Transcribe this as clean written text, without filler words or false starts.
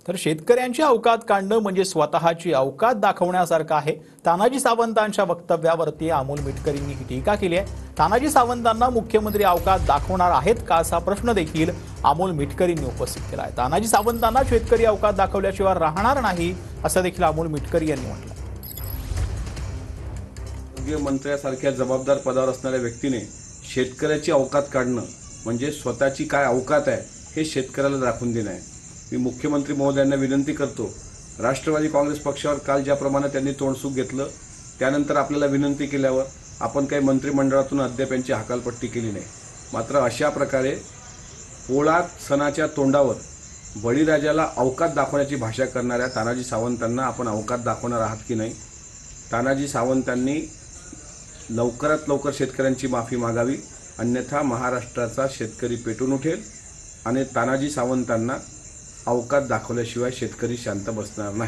तर शेतकऱ्यांची अवकात काढणं म्हणजे स्वतःची अवकात दाखवण्यासारखं आहे। तानाजी सावंतांच्या वक्तव्यावरती अमोल मिटकरींनी ही टीका केली आहे। तानाजी सावंतांना मुख्यमंत्री अवकात दाखवणार आहेत का असा प्रश्न देखील अमोल मिटकरींनी उपस्थित केला आहे। तानाजी सावंतांना शेतकरी अवकात दाखवल्याशिवाय राहणार नाही असं देखील अमोल मिटकरी यांनी म्हटलं। आरोग्य मंत्र्यासारख्या जबाबदार पदावर असणाऱ्या व्यक्तीने शेतकऱ्याची अवकात काढणं म्हणजे स्वतःची काय अवकात आहे हे शेतकऱ्याला दाखवून देणं आहे। मी मुख्यमंत्री महोदयांना विनंती करतो, राष्ट्रवादी काँग्रेस पक्षावर काल ज्याप्रमाणे त्यांनी तोंडसुख घेतलं त्यानंतर आपल्याला विनंती केल्यावर आपण काही मंत्रिमंडळातून अद्याप यांची हकालपट्टी केली नाही। मात्र अशा प्रकारे पोळा सणाच्या तोंडावर बळीराजाला अवकात दाखवण्याची भाषा करणाऱ्या तानाजी सावंतांना आपण अवकात दाखवणार आहात की नाही? तानाजी सावंतांनी लवकरात लवकर शेतकऱ्यांची माफी मागावी, अन्यथा महाराष्ट्राचा शेतकरी पेटून उठेल आणि तानाजी सावंतांना अवकात दाखवल्याशिवाय शेतकरी शांत बसणार नाही।